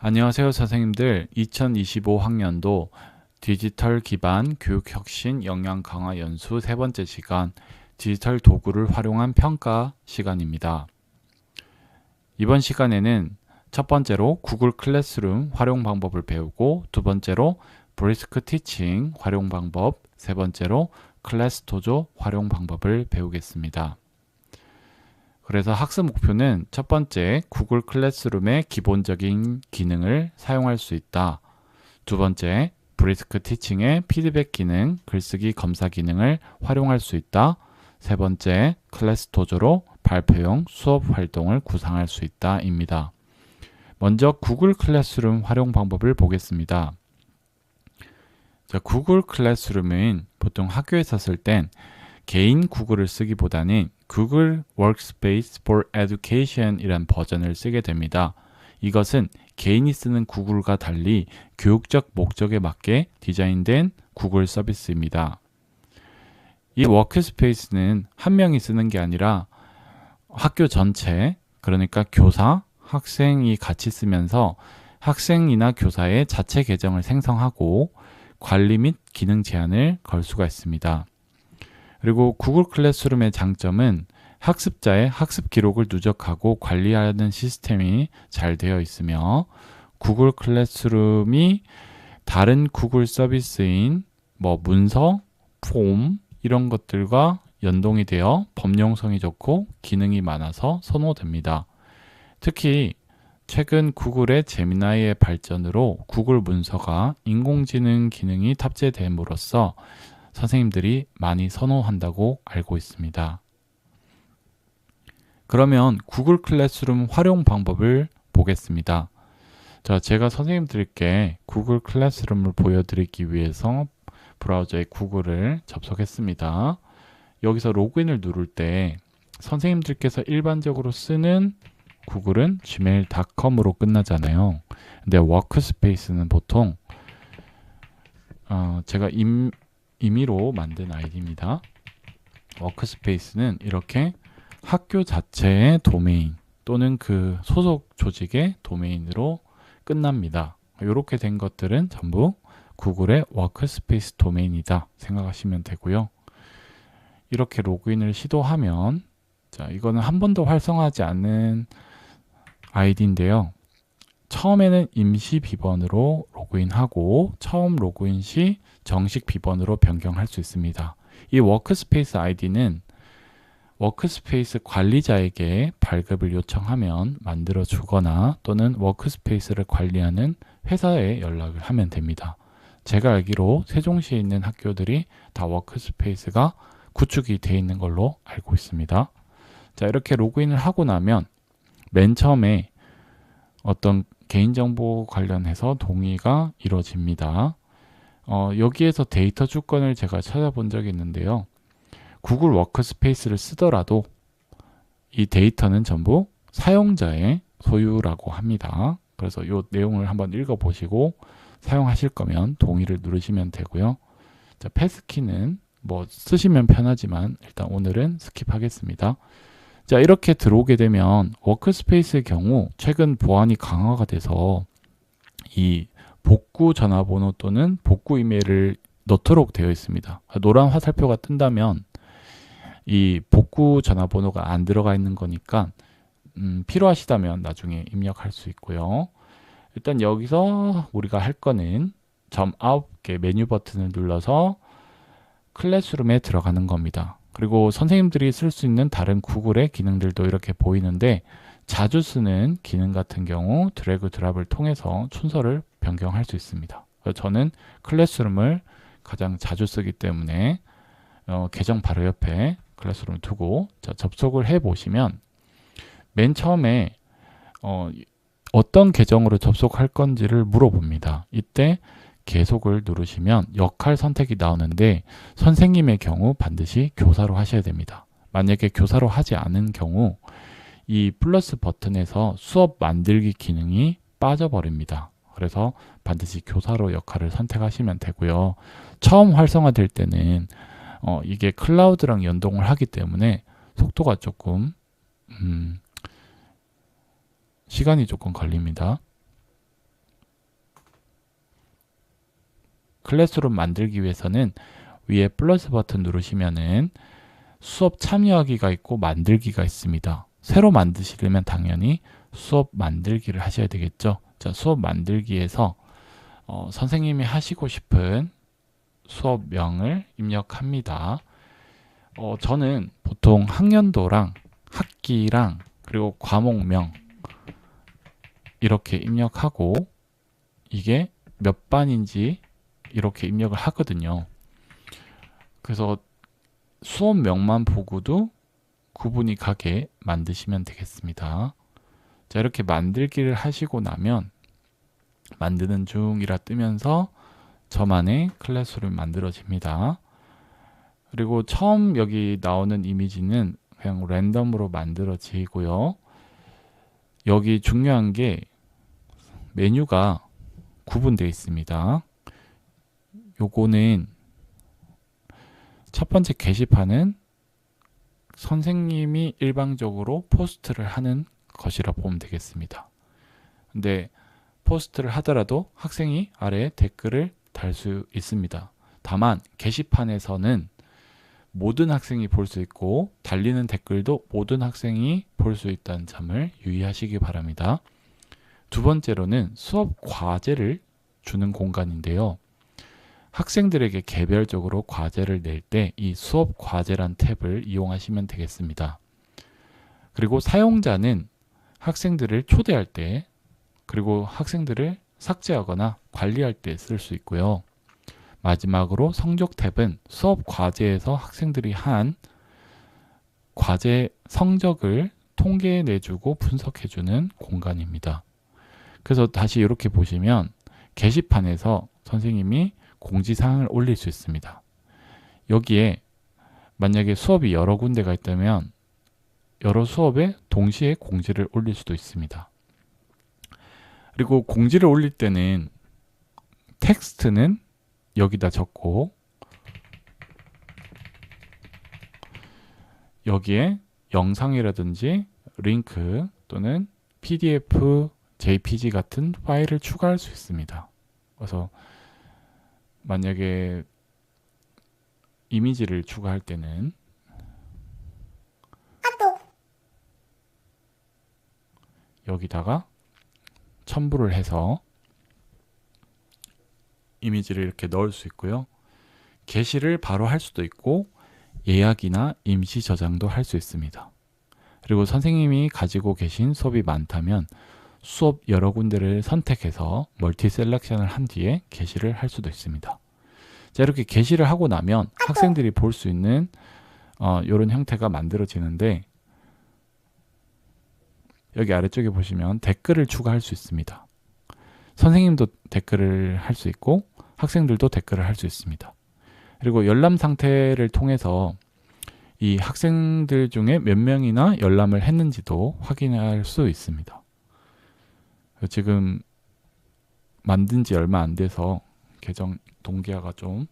안녕하세요, 선생님들. 2025학년도 디지털 기반 교육혁신 역량 강화 연수 세 번째 시간 디지털 도구를 활용한 평가 시간입니다. 이번 시간에는 첫 번째로 구글 클래스룸 활용 방법을 배우고, 두 번째로 브리스크 티칭 활용 방법, 세 번째로 클래스도조 활용 방법을 배우겠습니다. 그래서 학습 목표는 첫 번째, 구글 클래스룸의 기본적인 기능을 사용할 수 있다. 두 번째, 브리스크 티칭의 피드백 기능, 글쓰기 검사 기능을 활용할 수 있다. 세 번째, 클래스 도조로 발표용 수업 활동을 구상할 수 있다 입니다. 먼저 구글 클래스룸 활용 방법을 보겠습니다. 구글 클래스룸은 보통 학교에서 쓸 땐 개인 구글을 쓰기보다는 구글 Workspace for Education 이란 버전을 쓰게 됩니다. 이것은 개인이 쓰는 구글과 달리 교육적 목적에 맞게 디자인된 구글 서비스입니다. 이 워크스페이스는 한 명이 쓰는 게 아니라 학교 전체, 그러니까 교사, 학생이 같이 쓰면서 학생이나 교사의 자체 계정을 생성하고 관리 및 기능 제한을 걸 수가 있습니다. 그리고 구글 클래스룸의 장점은 학습자의 학습 기록을 누적하고 관리하는 시스템이 잘 되어 있으며, 구글 클래스룸이 다른 구글 서비스인 문서, 폼 이런 것들과 연동이 되어 범용성이 좋고 기능이 많아서 선호됩니다. 특히 최근 구글의 제미나이의 발전으로 구글 문서가 인공지능 기능이 탑재됨으로써 선생님들이 많이 선호한다고 알고 있습니다. 그러면 구글 클래스룸 활용 방법을 보겠습니다. 제가 선생님들께 구글 클래스룸을 보여드리기 위해서 브라우저에 구글을 접속했습니다. 여기서 로그인을 누를 때 선생님들께서 일반적으로 쓰는 구글은 gmail.com으로 끝나잖아요. 근데 워크스페이스는 보통 제가 임의로 만든 아이디입니다. 워크스페이스는 이렇게 학교 자체의 도메인 또는 그 소속 조직의 도메인으로 끝납니다. 이렇게 된 것들은 전부 구글의 워크스페이스 도메인이다 생각하시면 되고요. 이렇게 로그인을 시도하면, 이거는 한 번도 활성화하지 않은 아이디인데요. 처음에는 임시 비번으로 로그인하고 처음 로그인 시 정식 비번으로 변경할 수 있습니다. 이 워크스페이스 아이디는 워크스페이스 관리자에게 발급을 요청하면 만들어 주거나 또는 워크스페이스를 관리하는 회사에 연락을 하면 됩니다. 제가 알기로 세종시에 있는 학교들이 다 워크스페이스가 구축이 되어 있는 걸로 알고 있습니다. 이렇게 로그인을 하고 나면 맨 처음에 어떤 개인정보 관련해서 동의가 이루어집니다. 여기에서 데이터 주권을 제가 찾아본 적이 있는데요. 구글 워크스페이스를 쓰더라도 이 데이터는 전부 사용자의 소유라고 합니다. 그래서 이 내용을 한번 읽어보시고 사용하실 거면 동의를 누르시면 되고요. 패스키는 쓰시면 편하지만 일단 오늘은 스킵하겠습니다. 이렇게 들어오게 되면 워크스페이스의 경우 최근 보안이 강화가 돼서 이 복구 전화번호 또는 복구 이메일을 넣도록 되어 있습니다. 노란 화살표가 뜬다면 이 복구 전화번호가 안 들어가 있는 거니까 필요하시다면 나중에 입력할 수 있고요. 일단 여기서 우리가 할 거는 점 9개 메뉴 버튼을 눌러서 클래스룸에 들어가는 겁니다. 그리고 선생님들이 쓸 수 있는 다른 구글의 기능들도 이렇게 보이는데, 자주 쓰는 기능 같은 경우 드래그 드랍을 통해서 순서를 변경할 수 있습니다. 저는 클래스룸을 가장 자주 쓰기 때문에 계정 바로 옆에 클래스룸을 두고 접속을 해 보시면 맨 처음에 어떤 계정으로 접속할 건지를 물어봅니다. 이때 계속을 누르시면 역할 선택이 나오는데 선생님의 경우 반드시 교사로 하셔야 됩니다. 만약에 교사로 하지 않은 경우 이 플러스 버튼에서 수업 만들기 기능이 빠져버립니다. 그래서 반드시 교사로 역할을 선택하시면 되고요. 처음 활성화될 때는 이게 클라우드랑 연동을 하기 때문에 속도가 조금 시간이 조금 걸립니다. 클래스룸 만들기 위해서는 위에 플러스 버튼 누르시면은 수업 참여하기가 있고 만들기가 있습니다. 새로 만드시려면 당연히 수업 만들기를 하셔야 되겠죠. 자, 수업 만들기에서 선생님이 하시고 싶은 수업명을 입력합니다. 저는 보통 학년도랑 학기랑 그리고 과목명 이렇게 입력하고 이게 몇 반인지 이렇게 입력을 하거든요. 그래서 수업명만 보고도 구분이 가게 만드시면 되겠습니다. 자, 이렇게 만들기를 하시고 나면 만드는 중이라 뜨면서 저만의 클래스룸이 만들어집니다. 그리고 처음 여기 나오는 이미지는 그냥 랜덤으로 만들어지고요. 여기 중요한 게 메뉴가 구분되어 있습니다. 요거는 첫 번째 게시판은 선생님이 일방적으로 포스트를 하는 것이라 보면 되겠습니다. 근데 포스트를 하더라도 학생이 아래에 댓글을 달 수 있습니다. 다만 게시판에서는 모든 학생이 볼 수 있고 달리는 댓글도 모든 학생이 볼 수 있다는 점을 유의하시기 바랍니다. 두 번째로는 수업 과제를 주는 공간인데요. 학생들에게 개별적으로 과제를 낼 때 이 수업 과제란 탭을 이용하시면 되겠습니다. 그리고 사용자는 학생들을 초대할 때 그리고 학생들을 삭제하거나 관리할 때 쓸 수 있고요. 마지막으로 성적 탭은 수업 과제에서 학생들이 한 과제 성적을 통계에 내주고 분석해주는 공간입니다. 그래서 다시 이렇게 보시면 게시판에서 선생님이 공지사항을 올릴 수 있습니다. 여기에 만약에 수업이 여러 군데가 있다면 여러 수업에 동시에 공지를 올릴 수도 있습니다. 그리고 공지를 올릴 때는 텍스트는 여기다 적고 여기에 영상이라든지 링크 또는 PDF, JPG 같은 파일을 추가할 수 있습니다. 그래서 만약에 이미지를 추가할 때는 여기다가 첨부를 해서 이미지를 이렇게 넣을 수 있고요. 게시를 바로 할 수도 있고 예약이나 임시 저장도 할 수 있습니다. 그리고 선생님이 가지고 계신 수업이 많다면 수업 여러 군데를 선택해서 멀티 셀렉션을 한 뒤에 게시를 할 수도 있습니다. 자, 이렇게 게시를 하고 나면 학생들이 볼 수 있는 이런 형태가 만들어지는데 여기 아래쪽에 보시면 댓글을 추가할 수 있습니다. 선생님도 댓글을 할 수 있고 학생들도 댓글을 할 수 있습니다. 그리고 열람 상태를 통해서 이 학생들 중에 몇 명이나 열람을 했는지도 확인할 수 있습니다. 지금 만든 지 얼마 안 돼서 계정 동기화가 좀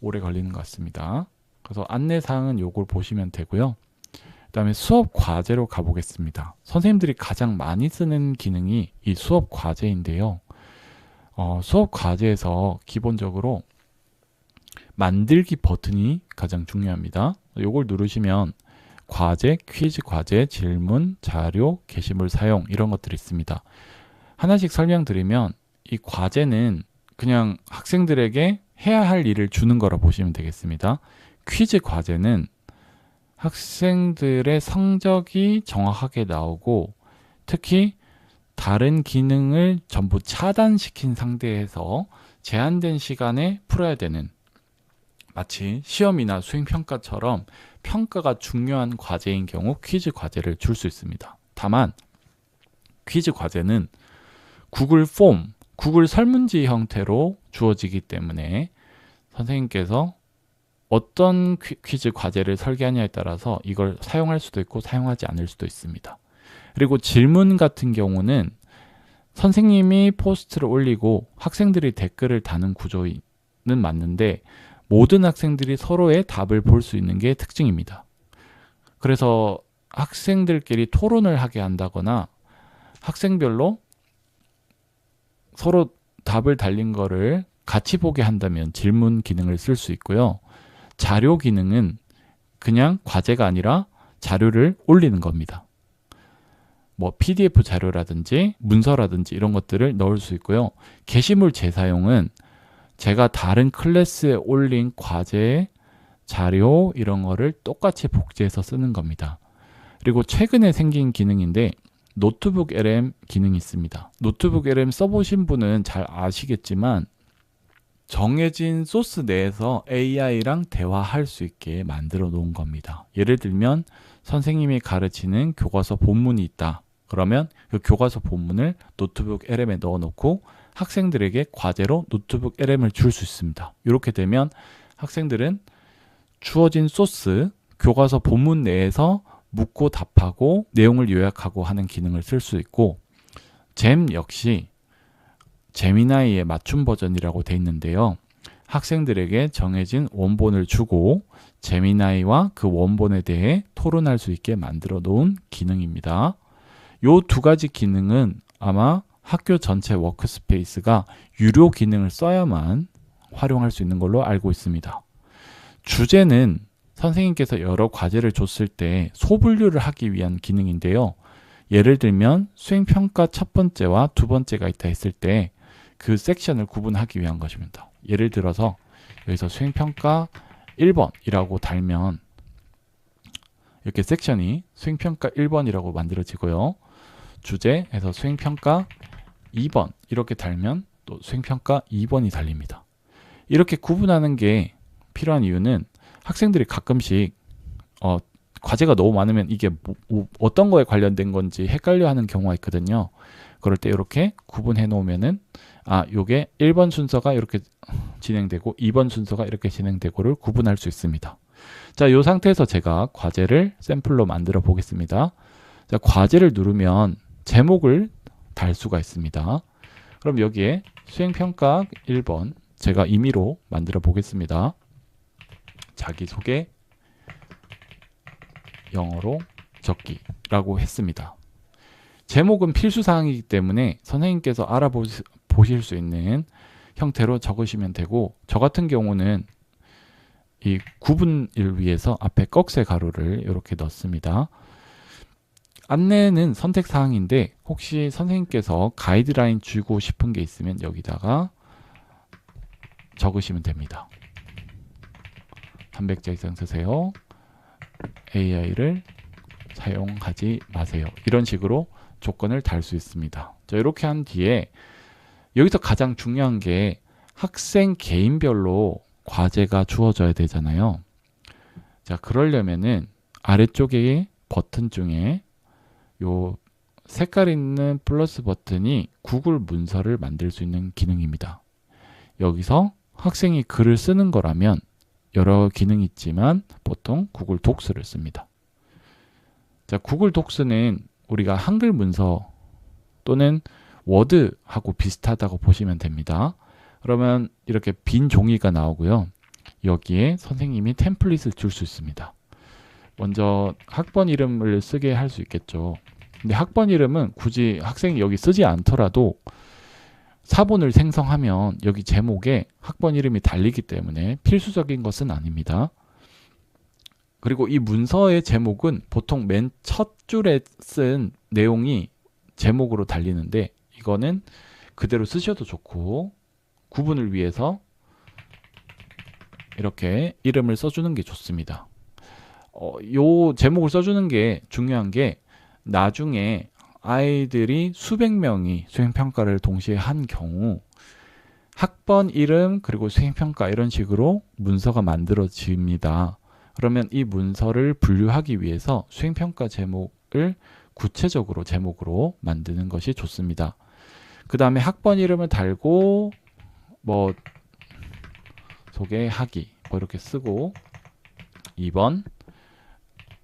오래 걸리는 것 같습니다. 그래서 안내사항은 요걸 보시면 되고요. 그 다음에 수업 과제로 가보겠습니다. 선생님들이 가장 많이 쓰는 기능이 이 수업 과제인데요. 수업 과제에서 기본적으로 만들기 버튼이 가장 중요합니다. 요걸 누르시면 과제, 퀴즈 과제, 질문, 자료, 게시물 사용 이런 것들이 있습니다. 하나씩 설명드리면 이 과제는 그냥 학생들에게 해야 할 일을 주는 거라 보시면 되겠습니다. 퀴즈 과제는 학생들의 성적이 정확하게 나오고 특히 다른 기능을 전부 차단시킨 상태에서 제한된 시간에 풀어야 되는 마치 시험이나 수행평가처럼 평가가 중요한 과제인 경우 퀴즈 과제를 줄 수 있습니다. 다만 퀴즈 과제는 구글 폼, 구글 설문지 형태로 주어지기 때문에 선생님께서 어떤 퀴즈 과제를 설계하냐에 따라서 이걸 사용할 수도 있고 사용하지 않을 수도 있습니다. 그리고 질문 같은 경우는 선생님이 포스트를 올리고 학생들이 댓글을 다는 구조는 맞는데 모든 학생들이 서로의 답을 볼 수 있는 게 특징입니다. 그래서 학생들끼리 토론을 하게 한다거나 학생별로 서로 답을 달린 거를 같이 보게 한다면 질문 기능을 쓸 수 있고요. 자료 기능은 그냥 과제가 아니라 자료를 올리는 겁니다. 뭐 PDF 자료라든지 문서라든지 이런 것들을 넣을 수 있고요. 게시물 재사용은 제가 다른 클래스에 올린 과제, 자료 이런 거를 똑같이 복제해서 쓰는 겁니다. 그리고 최근에 생긴 기능인데 노트북 LM 기능이 있습니다. 노트북 LM 써보신 분은 잘 아시겠지만 정해진 소스 내에서 AI랑 대화할 수 있게 만들어 놓은 겁니다. 예를 들면 선생님이 가르치는 교과서 본문이 있다. 그러면 그 교과서 본문을 노트북 LM에 넣어 놓고 학생들에게 과제로 노트북 LM을 줄 수 있습니다. 이렇게 되면 학생들은 주어진 소스, 교과서 본문 내에서 묻고 답하고 내용을 요약하고 하는 기능을 쓸 수 있고, 잼 역시 제미나이의 맞춤 버전이라고 되어 있는데요. 학생들에게 정해진 원본을 주고 제미나이와 그 원본에 대해 토론할 수 있게 만들어 놓은 기능입니다. 요 두 가지 기능은 아마 학교 전체 워크스페이스가 유료 기능을 써야만 활용할 수 있는 걸로 알고 있습니다. 주제는 선생님께서 여러 과제를 줬을 때 소분류를 하기 위한 기능인데요. 예를 들면 수행평가 첫 번째와 두 번째가 있다 했을 때 그 섹션을 구분하기 위한 것입니다. 예를 들어서 여기서 수행평가 1번이라고 달면 이렇게 섹션이 수행평가 1번이라고 만들어지고요. 주제에서 수행평가 2번 이렇게 달면 또 수행평가 2번이 달립니다. 이렇게 구분하는 게 필요한 이유는 학생들이 가끔씩 과제가 너무 많으면 이게 어떤 거에 관련된 건지 헷갈려 하는 경우가 있거든요. 그럴 때 이렇게 구분해 놓으면은 요게 1번 순서가 이렇게 진행되고 2번 순서가 이렇게 진행되고를 구분할 수 있습니다. 자, 이 상태에서 제가 과제를 샘플로 만들어 보겠습니다. 자, 과제를 누르면 제목을 달 수가 있습니다. 그럼 여기에 수행평가 1번 제가 임의로 만들어 보겠습니다. 자기소개 영어로 적기라고 했습니다. 제목은 필수사항이기 때문에 선생님께서 알아보실 수 있는 형태로 적으시면 되고, 저 같은 경우는 이 구분을 위해서 앞에 꺽쇠 가로를 이렇게 넣습니다. 안내는 선택사항인데 혹시 선생님께서 가이드라인 주고 싶은 게 있으면 여기다가 적으시면 됩니다. 300자 이상 쓰세요. AI를 사용하지 마세요. 이런 식으로 조건을 달 수 있습니다. 자, 이렇게 한 뒤에 여기서 가장 중요한 게 학생 개인별로 과제가 주어져야 되잖아요. 자, 그러려면은 아래쪽에 버튼 중에 요 색깔 있는 플러스 버튼이 구글 문서를 만들 수 있는 기능입니다. 여기서 학생이 글을 쓰는 거라면 여러 기능이 있지만 보통 구글 독스를 씁니다. 자, 구글 독스는 우리가 한글 문서 또는 워드하고 비슷하다고 보시면 됩니다. 그러면 이렇게 빈 종이가 나오고요. 여기에 선생님이 템플릿을 줄 수 있습니다. 먼저 학번 이름을 쓰게 할 수 있겠죠. 근데 학번 이름은 굳이 학생이 여기 쓰지 않더라도 사본을 생성하면 여기 제목에 학번 이름이 달리기 때문에 필수적인 것은 아닙니다. 그리고 이 문서의 제목은 보통 맨 첫 줄에 쓴 내용이 제목으로 달리는데 이거는 그대로 쓰셔도 좋고 구분을 위해서 이렇게 이름을 써주는 게 좋습니다. 요 제목을 써주는 게 중요한 게 나중에 아이들이 수백 명이 수행평가를 동시에 한 경우 학번 이름 그리고 수행평가 이런 식으로 문서가 만들어집니다. 그러면 이 문서를 분류하기 위해서 수행평가 제목을 구체적으로 제목으로 만드는 것이 좋습니다. 그 다음에 학번 이름을 달고 뭐 소개하기 뭐 이렇게 쓰고 2번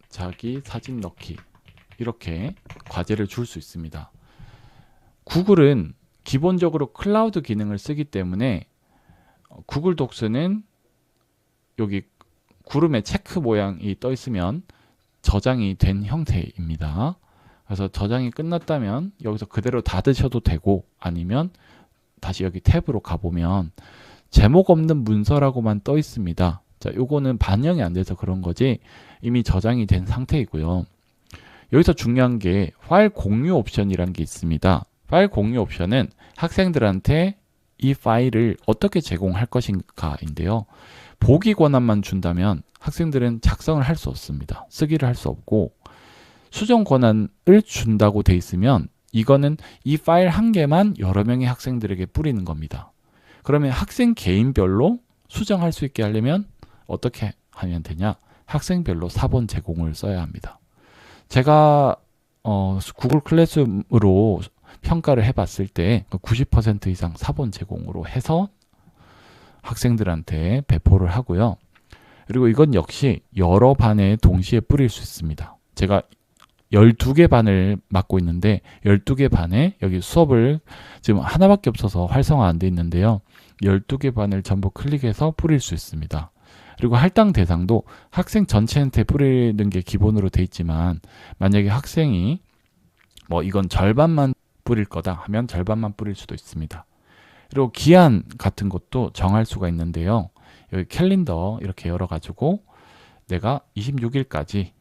자기 사진 넣기 이렇게 과제를 줄 수 있습니다. 구글은 기본적으로 클라우드 기능을 쓰기 때문에 구글 독스는 여기 구름에 체크 모양이 떠 있으면 저장이 된 형태입니다. 그래서 저장이 끝났다면 여기서 그대로 닫으셔도 되고 아니면 다시 여기 탭으로 가보면 제목 없는 문서라고만 떠 있습니다. 자, 요거는 반영이 안 돼서 그런 거지 이미 저장이 된 상태이고요. 여기서 중요한 게 파일 공유 옵션이라는 게 있습니다. 파일 공유 옵션은 학생들한테 이 파일을 어떻게 제공할 것인가인데요. 보기 권한만 준다면 학생들은 작성을 할 수 없습니다. 쓰기를 할 수 없고, 수정 권한을 준다고 돼 있으면 이거는 이 파일 한 개만 여러 명의 학생들에게 뿌리는 겁니다. 그러면 학생 개인별로 수정할 수 있게 하려면 어떻게 하면 되냐? 학생별로 사본 제공을 써야 합니다. 제가 구글 클래스룸으로 평가를 해봤을 때 90% 이상 사본 제공으로 해서 학생들한테 배포를 하고요. 그리고 이건 역시 여러 반에 동시에 뿌릴 수 있습니다. 제가 12개 반을 맡고 있는데 12개 반에 여기 수업을 지금 하나밖에 없어서 활성화 안 돼 있는데요. 12개 반을 전부 클릭해서 뿌릴 수 있습니다. 그리고 할당 대상도 학생 전체한테 뿌리는 게 기본으로 돼 있지만 만약에 학생이 뭐 이건 절반만 뿌릴 거다 하면 절반만 뿌릴 수도 있습니다. 그리고 기한 같은 것도 정할 수가 있는데요. 여기 캘린더 이렇게 열어가지고 내가 26일까지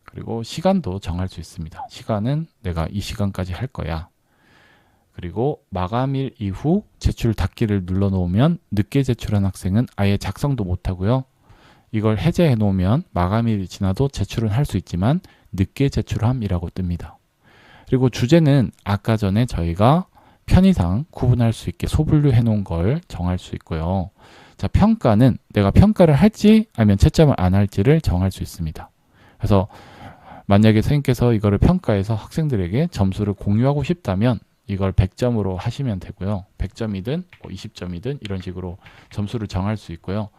그리고 시간도 정할 수 있습니다. 시간은 내가 이 시간까지 할 거야. 그리고 마감일 이후 제출 닫기를 눌러 놓으면 늦게 제출한 학생은 아예 작성도 못 하고요. 이걸 해제해 놓으면 마감일이 지나도 제출은 할 수 있지만 늦게 제출함이라고 뜹니다. 그리고 주제는 아까 전에 저희가 편의상 구분할 수 있게 소분류해 놓은 걸 정할 수 있고요. 자, 평가는 내가 평가를 할지 아니면 채점을 안 할지를 정할 수 있습니다. 그래서 만약에 선생님께서 이거를 평가해서 학생들에게 점수를 공유하고 싶다면 이걸 100점으로 하시면 되고요. 100점이든 20점이든 이런 식으로 점수를 정할 수 있고요.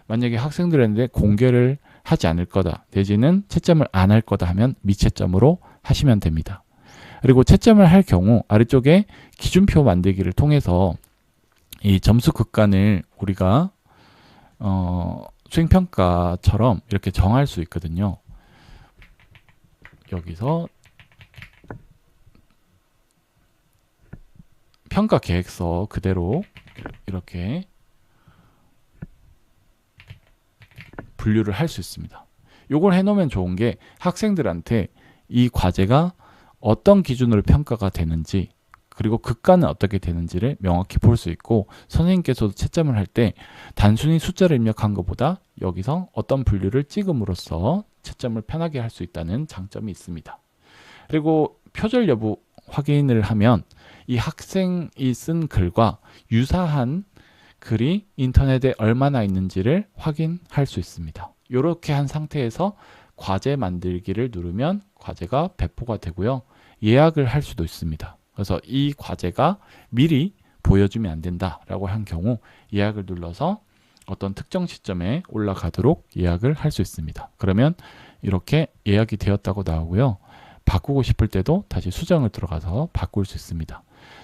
만약에 학생들한테 공개를 하지 않을 거다, 내지는 채점을 안 할 거다 하면 미채점으로 하시면 됩니다. 그리고 채점을 할 경우 아래쪽에 기준표 만들기를 통해서 이 점수 극간을 우리가 수행평가처럼 이렇게 정할 수 있거든요. 여기서 평가 계획서 그대로 이렇게 분류를 할 수 있습니다. 요걸 해놓으면 좋은 게 학생들한테 이 과제가 어떤 기준으로 평가가 되는지 그리고 극간은 어떻게 되는지를 명확히 볼 수 있고 선생님께서도 채점을 할 때 단순히 숫자를 입력한 것보다 여기서 어떤 분류를 찍음으로써 채점을 편하게 할 수 있다는 장점이 있습니다. 그리고 표절 여부 확인을 하면 이 학생이 쓴 글과 유사한 글이 인터넷에 얼마나 있는지를 확인할 수 있습니다. 이렇게 한 상태에서 과제 만들기를 누르면 과제가 배포가 되고요. 예약을 할 수도 있습니다. 그래서 이 과제가 미리 보여주면 안 된다라고 한 경우 예약을 눌러서 어떤 특정 시점에 올라가도록 예약을 할 수 있습니다. 그러면 이렇게 예약이 되었다고 나오고요. 바꾸고 싶을 때도 다시 수정을 들어가서 바꿀 수 있습니다.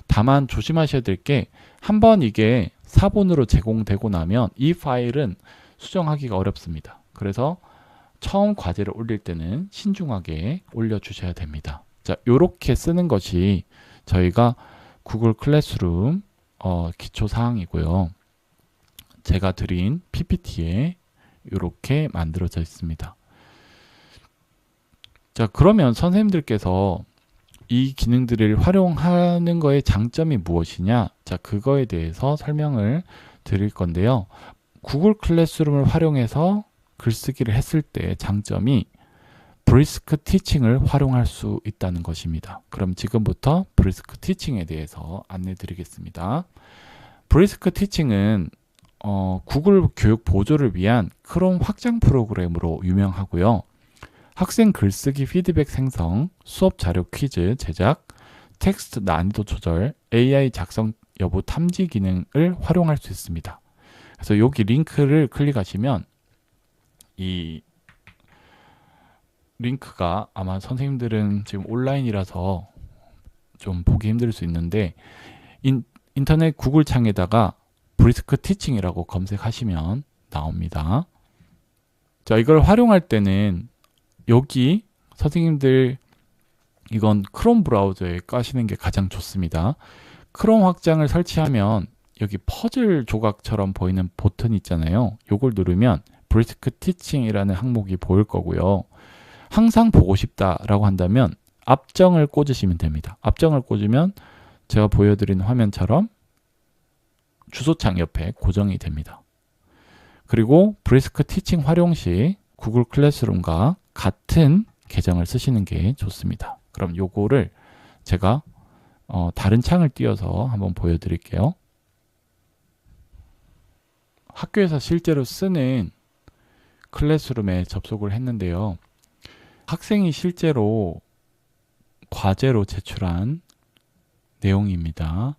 다만 조심하셔야 될 게 한번 이게 사본으로 제공되고 나면 이 파일은 수정하기가 어렵습니다. 그래서 처음 과제를 올릴 때는 신중하게 올려주셔야 됩니다. 자, 요렇게 쓰는 것이 저희가 구글 클래스룸 기초 사항이고요. 제가 드린 PPT에 이렇게 만들어져 있습니다. 자, 그러면 선생님들께서 이 기능들을 활용하는 거의 장점이 무엇이냐? 자, 그거에 대해서 설명을 드릴 건데요. 구글 클래스룸을 활용해서 글쓰기를 했을 때 장점이 브리스크 티칭을 활용할 수 있다는 것입니다. 그럼 지금부터 브리스크 티칭에 대해서 안내 드리겠습니다. 브리스크 티칭은 구글 교육 보조를 위한 크롬 확장 프로그램으로 유명하고요. 학생 글쓰기 피드백 생성, 수업 자료 퀴즈 제작, 텍스트 난이도 조절, AI 작성 여부 탐지 기능을 활용할 수 있습니다. 그래서 여기 링크를 클릭하시면 이 링크가 아마 선생님들은 지금 온라인이라서 좀 보기 힘들 수 있는데 인터넷 구글 창에다가 브리스크 티칭이라고 검색하시면 나옵니다. 자, 이걸 활용할 때는 여기 선생님들 이건 크롬 브라우저에 까시는 게 가장 좋습니다. 크롬 확장을 설치하면 여기 퍼즐 조각처럼 보이는 버튼 있잖아요. 요걸 누르면 브리스크 티칭이라는 항목이 보일 거고요. 항상 보고 싶다라고 한다면 앞정을 꽂으시면 됩니다. 앞정을 꽂으면 제가 보여드린 화면처럼 주소창 옆에 고정이 됩니다. 그리고 브리스크 티칭 활용 시 구글 클래스룸과 같은 계정을 쓰시는 게 좋습니다. 그럼 요거를 제가 다른 창을 띄워서 한번 보여드릴게요. 학교에서 실제로 쓰는 클래스룸에 접속을 했는데요. 학생이 실제로 과제로 제출한 내용입니다.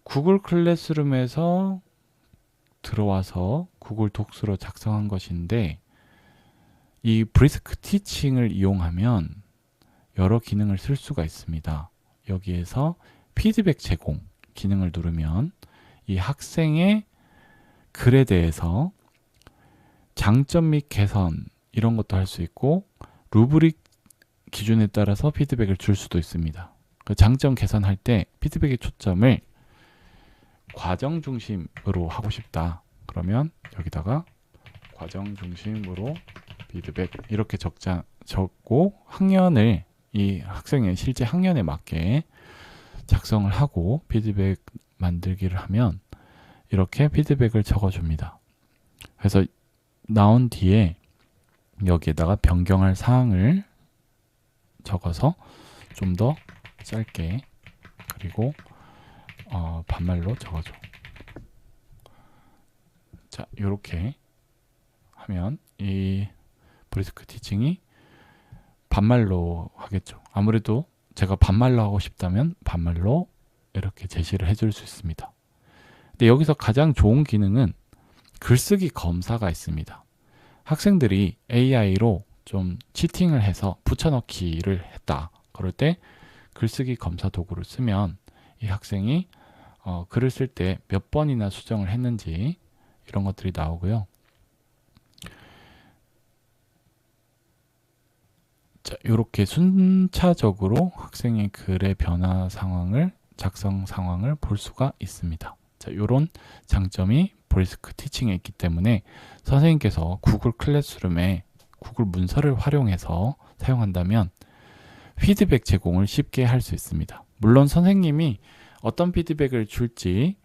구글 클래스룸에서 들어와서 구글 독스로 작성한 것인데 이 브리스크 티칭을 이용하면 여러 기능을 쓸 수가 있습니다. 여기에서 피드백 제공 기능을 누르면 이 학생의 글에 대해서 장점 및 개선 이런 것도 할 수 있고 루브릭 기준에 따라서 피드백을 줄 수도 있습니다. 그 장점 개선할 때 피드백의 초점을 과정 중심으로 하고 싶다. 그러면 여기다가 과정 중심으로 피드백 이렇게 적고 학년을 이 학생의 실제 학년에 맞게 작성을 하고 피드백 만들기를 하면 이렇게 피드백을 적어줍니다. 그래서 나온 뒤에 여기에다가 변경할 사항을 적어서 좀 더 짧게 그리고 반말로 적어줘. 자, 이렇게 하면 이 브리스크 티칭이 반말로 하겠죠. 아무래도 제가 반말로 하고 싶다면 반말로 이렇게 제시를 해줄 수 있습니다. 근데 여기서 가장 좋은 기능은 글쓰기 검사가 있습니다. 학생들이 AI로 좀 치팅을 해서 붙여넣기를 했다. 그럴 때 글쓰기 검사 도구를 쓰면 이 학생이 글을 쓸 때 몇 번이나 수정을 했는지 이런 것들이 나오고요. 자, 이렇게 순차적으로 학생의 글의 변화 상황을 작성 상황을 볼 수가 있습니다. 자, 이런 장점이 브리스크 티칭에 있기 때문에 선생님께서 구글 클래스룸에 구글 문서를 활용해서 사용한다면 피드백 제공을 쉽게 할 수 있습니다. 물론 선생님이 어떤 피드백을 줄지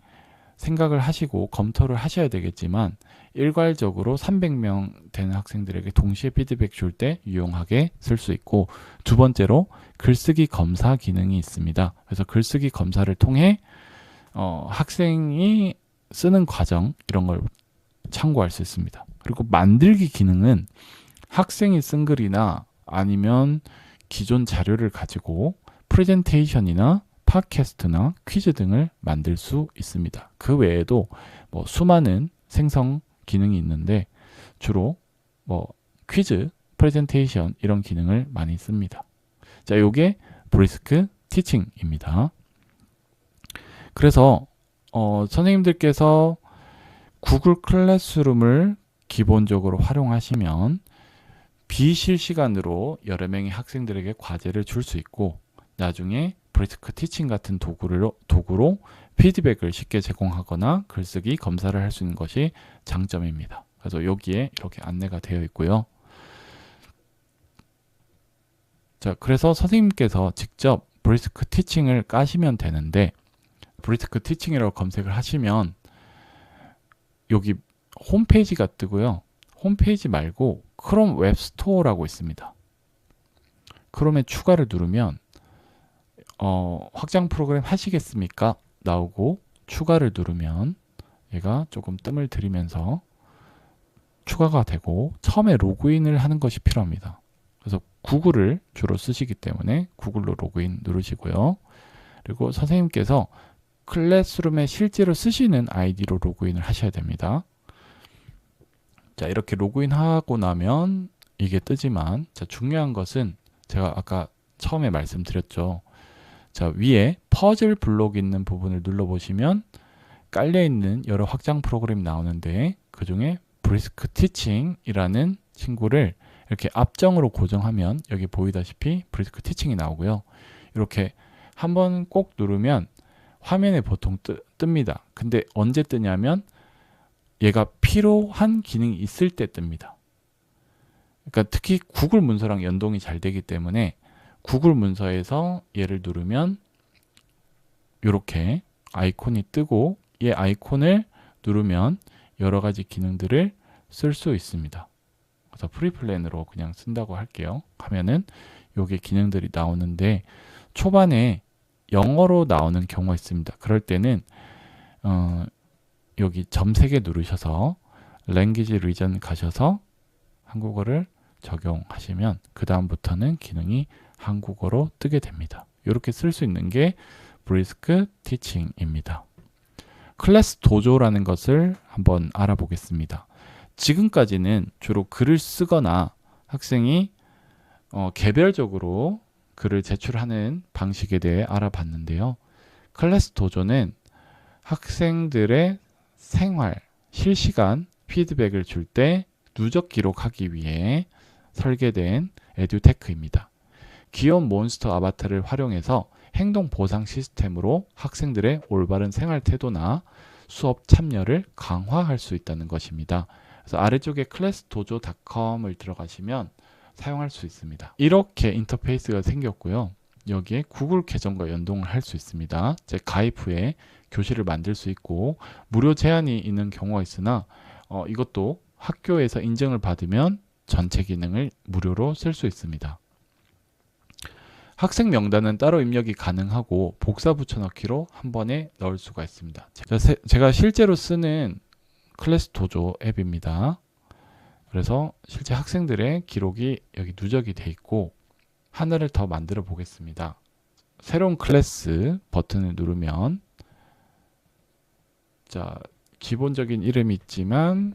생각을 하시고 검토를 하셔야 되겠지만 일괄적으로 300명 되는 학생들에게 동시에 피드백 줄 때 유용하게 쓸 수 있고, 두 번째로 글쓰기 검사 기능이 있습니다. 그래서 글쓰기 검사를 통해 학생이 쓰는 과정 이런 걸 참고할 수 있습니다. 그리고 만들기 기능은 학생이 쓴 글이나 아니면 기존 자료를 가지고 프레젠테이션이나 팟캐스트나 퀴즈 등을 만들 수 있습니다. 그 외에도 수많은 생성 기능이 있는데 주로 퀴즈, 프레젠테이션 이런 기능을 많이 씁니다. 자, 요게 브리스크 티칭입니다. 그래서 선생님들께서 구글 클래스룸을 기본적으로 활용하시면 비실시간으로 여러 명의 학생들에게 과제를 줄 수 있고 나중에 브리스크 티칭 같은 도구로 피드백을 쉽게 제공하거나 글쓰기 검사를 할 수 있는 것이 장점입니다. 그래서 여기에 이렇게 안내가 되어 있고요. 자, 그래서 선생님께서 직접 브리스크 티칭을 까시면 되는데 브리스크 티칭이라고 검색을 하시면 여기 홈페이지가 뜨고요. 홈페이지 말고 크롬 웹스토어라고 있습니다. 크롬에 추가를 누르면 확장 프로그램 하시겠습니까? 나오고 추가를 누르면 얘가 조금 뜸을 들이면서 추가가 되고 처음에 로그인을 하는 것이 필요합니다. 그래서 구글을 주로 쓰시기 때문에 구글로 로그인 누르시고요. 그리고 선생님께서 클래스룸에 실제로 쓰시는 아이디로 로그인을 하셔야 됩니다. 자, 이렇게 로그인하고 나면 이게 뜨지만 자, 중요한 것은 제가 아까 처음에 말씀드렸죠. 자, 위에 퍼즐 블록 있는 부분을 눌러보시면 깔려있는 여러 확장 프로그램이 나오는데 그 중에 브리스크 티칭이라는 친구를 이렇게 앞정으로 고정하면 여기 보이다시피 브리스크 티칭이 나오고요. 이렇게 한번 꼭 누르면 화면에 보통 뜹니다. 근데 언제 뜨냐면 얘가 필요한 기능이 있을 때 뜹니다. 그러니까 특히 구글 문서랑 연동이 잘 되기 때문에 구글 문서에서 얘를 누르면 이렇게 아이콘이 뜨고 이 아이콘을 누르면 여러 가지 기능들을 쓸 수 있습니다. 그래서 프리플랜으로 그냥 쓴다고 할게요. 하면은 요게 기능들이 나오는데 초반에 영어로 나오는 경우가 있습니다. 그럴 때는 여기 점 3개 누르셔서 Language Region 가셔서 한국어를 적용하시면 그 다음부터는 기능이 한국어로 뜨게 됩니다. 이렇게 쓸 수 있는 게 브리스크 티칭입니다. 클래스 도조라는 것을 한번 알아보겠습니다. 지금까지는 주로 글을 쓰거나 학생이 개별적으로 글을 제출하는 방식에 대해 알아봤는데요. 클래스 도조는 학생들의 생활, 실시간 피드백을 줄 때 누적 기록하기 위해 설계된 에듀테크입니다. 귀여운 몬스터 아바타를 활용해서 행동 보상 시스템으로 학생들의 올바른 생활 태도나 수업 참여를 강화할 수 있다는 것입니다. 그래서 아래쪽에 classdojo.com을 들어가시면 사용할 수 있습니다. 이렇게 인터페이스가 생겼고요. 여기에 구글 계정과 연동을 할 수 있습니다. 가입 후에 교실을 만들 수 있고 무료 제한이 있는 경우가 있으나 이것도 학교에서 인증을 받으면 전체 기능을 무료로 쓸 수 있습니다. 학생 명단은 따로 입력이 가능하고 복사 붙여넣기로 한 번에 넣을 수가 있습니다. 제가 실제로 쓰는 클래스 도조 앱입니다. 그래서 실제 학생들의 기록이 여기 누적이 돼 있고 하나를 더 만들어 보겠습니다. 새로운 클래스 버튼을 누르면 기본적인 이름이 있지만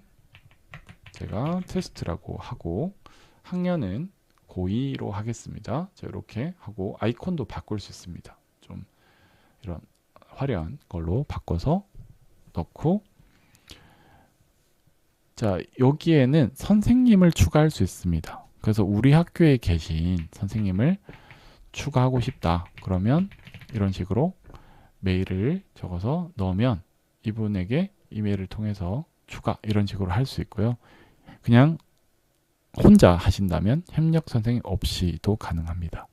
제가 테스트라고 하고 학년은 고2로 하겠습니다. 이렇게 하고 아이콘도 바꿀 수 있습니다. 좀 이런 화려한 걸로 바꿔서 넣고 여기에는 선생님을 추가할 수 있습니다. 그래서 우리 학교에 계신 선생님을 추가하고 싶다. 그러면 이런 식으로 메일을 적어서 넣으면 이분에게 이메일을 통해서 추가 이런 식으로 할 수 있고요. 그냥 혼자 하신다면 협력 선생님 없이도 가능합니다.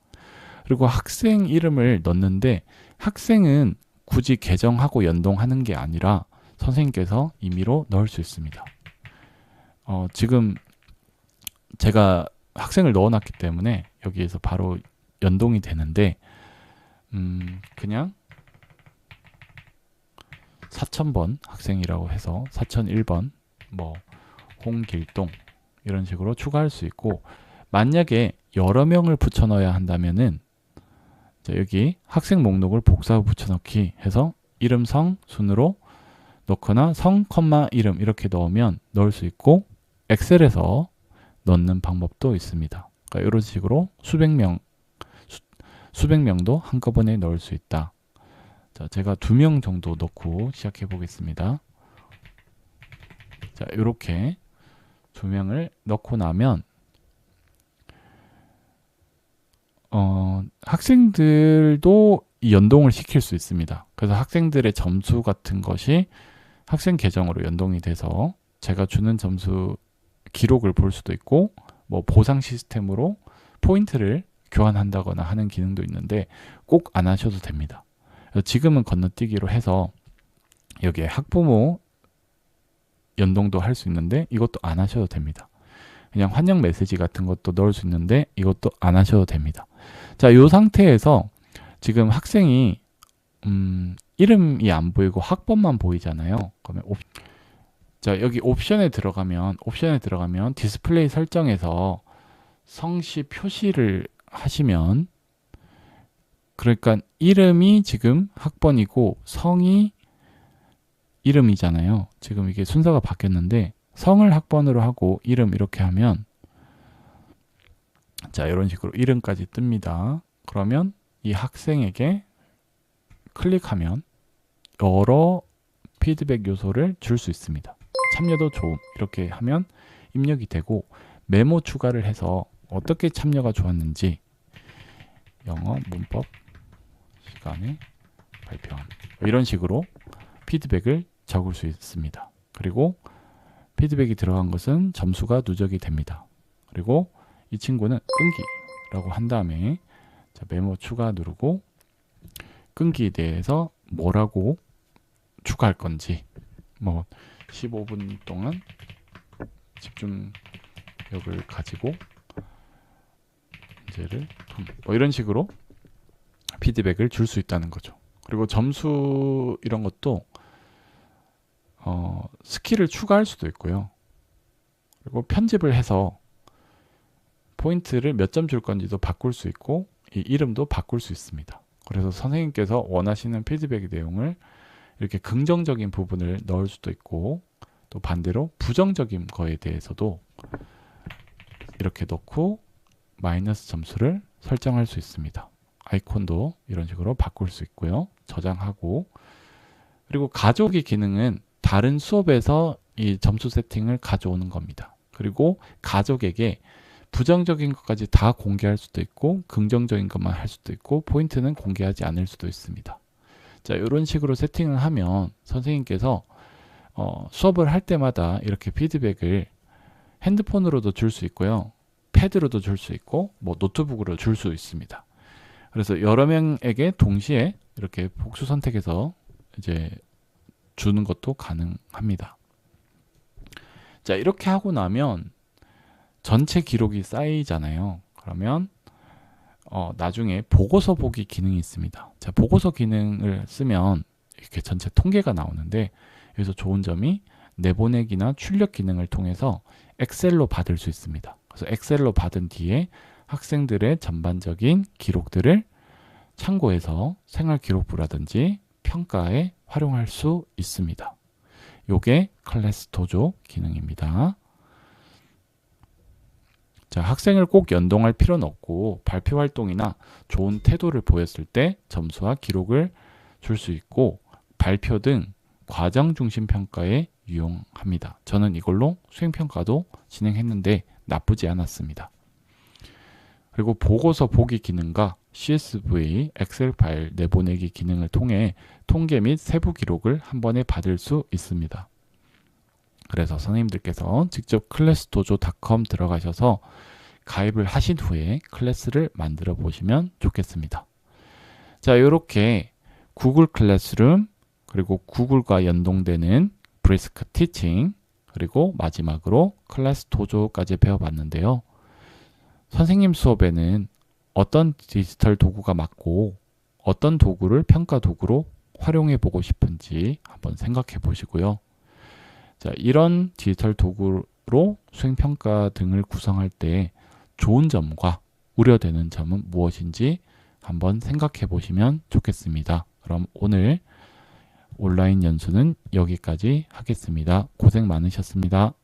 그리고 학생 이름을 넣는데 학생은 굳이 계정하고 연동하는 게 아니라 선생님께서 임의로 넣을 수 있습니다. 지금 제가 학생을 넣어놨기 때문에 여기에서 바로 연동이 되는데 그냥 4000번 학생이라고 해서 4001번 뭐 홍길동 이런 식으로 추가할 수 있고 만약에 여러 명을 붙여 넣어야 한다면은 여기 학생 목록을 복사 붙여넣기 해서 이름 성 순으로 넣거나 성, 이름 이렇게 넣으면 넣을 수 있고 엑셀에서 넣는 방법도 있습니다. 그러니까 이런 식으로 수백 명도 한꺼번에 넣을 수 있다. 제가 2명 정도 넣고 시작해 보겠습니다. 이렇게 2명을 넣고 나면 학생들도 연동을 시킬 수 있습니다. 그래서 학생들의 점수 같은 것이 학생 계정으로 연동이 돼서 제가 주는 점수 기록을 볼 수도 있고 뭐 보상 시스템으로 포인트를 교환한다거나 하는 기능도 있는데 꼭 안 하셔도 됩니다. 지금은 건너뛰기로 해서 여기에 학부모 연동도 할 수 있는데 이것도 안 하셔도 됩니다. 그냥 환영 메시지 같은 것도 넣을 수 있는데 이것도 안 하셔도 됩니다. 이 상태에서 지금 학생이 이름이 안 보이고 학번만 보이잖아요. 그러면 여기 옵션에 들어가면 디스플레이 설정에서 성씨 표시를 하시면 그러니까 이름이 지금 학번이고 성이 이름이잖아요. 지금 이게 순서가 바뀌었는데 성을 학번으로 하고 이름 이렇게 하면 이런 식으로 이름까지 뜹니다. 그러면 이 학생에게 클릭하면 여러 피드백 요소를 줄 수 있습니다. 참여도 좋음 이렇게 하면 입력이 되고 메모 추가를 해서 어떻게 참여가 좋았는지 영어 문법 시간에 발표함. 이런 식으로 피드백을 적을 수 있습니다. 그리고 피드백이 들어간 것은 점수가 누적이 됩니다. 그리고 이 친구는 끈기라고 한 다음에 자, 메모 추가 누르고 끈기에 대해서 뭐라고 추가할 건지 뭐 15분 동안 집중력을 가지고 문제를 뭐 이런 식으로 피드백을 줄 수 있다는 거죠. 그리고 점수 이런 것도 스킬을 추가할 수도 있고요. 그리고 편집을 해서 포인트를 몇 점 줄 건지도 바꿀 수 있고 이 이름도 바꿀 수 있습니다. 그래서 선생님께서 원하시는 피드백 내용을 이렇게 긍정적인 부분을 넣을 수도 있고 또 반대로 부정적인 거에 대해서도 이렇게 넣고 마이너스 점수를 설정할 수 있습니다. 아이콘도 이런 식으로 바꿀 수 있고요. 저장하고 그리고 가져오기 기능은 다른 수업에서 이 점수 세팅을 가져오는 겁니다. 그리고 가족에게 부정적인 것까지 다 공개할 수도 있고 긍정적인 것만 할 수도 있고 포인트는 공개하지 않을 수도 있습니다. 자, 이런 식으로 세팅을 하면 선생님께서 수업을 할 때마다 이렇게 피드백을 핸드폰으로도 줄 수 있고요. 패드로도 줄 수 있고 뭐 노트북으로 줄 수 있습니다. 그래서 여러 명에게 동시에 이렇게 복수 선택해서 이제 주는 것도 가능합니다. 자, 이렇게 하고 나면 전체 기록이 쌓이잖아요. 그러면 나중에 보고서 보기 기능이 있습니다. 자, 보고서 기능을 쓰면 이렇게 전체 통계가 나오는데 여기서 좋은 점이 내보내기나 출력 기능을 통해서 엑셀로 받을 수 있습니다. 그래서 엑셀로 받은 뒤에 학생들의 전반적인 기록들을 참고해서 생활기록부라든지 평가에 활용할 수 있습니다. 요게 클래스 도조 기능입니다. 자, 학생을 꼭 연동할 필요는 없고 발표 활동이나 좋은 태도를 보였을 때 점수와 기록을 줄 수 있고 발표 등 과정 중심 평가에 유용합니다. 저는 이걸로 수행평가도 진행했는데 나쁘지 않았습니다. 그리고 보고서 보기 기능과 CSV, 엑셀 파일 내보내기 기능을 통해 통계 및 세부 기록을 한 번에 받을 수 있습니다. 그래서 선생님들께서 직접 클래스도조.com 들어가셔서 가입을 하신 후에 클래스를 만들어 보시면 좋겠습니다. 자, 이렇게 구글 클래스룸 그리고 구글과 연동되는 브리스크 티칭 그리고 마지막으로 클래스도조까지 배워봤는데요. 선생님 수업에는 어떤 디지털 도구가 맞고 어떤 도구를 평가 도구로 활용해 보고 싶은지 한번 생각해 보시고요. 자, 이런 디지털 도구로 수행평가 등을 구성할 때 좋은 점과 우려되는 점은 무엇인지 한번 생각해 보시면 좋겠습니다. 그럼 오늘 온라인 연수는 여기까지 하겠습니다. 고생 많으셨습니다.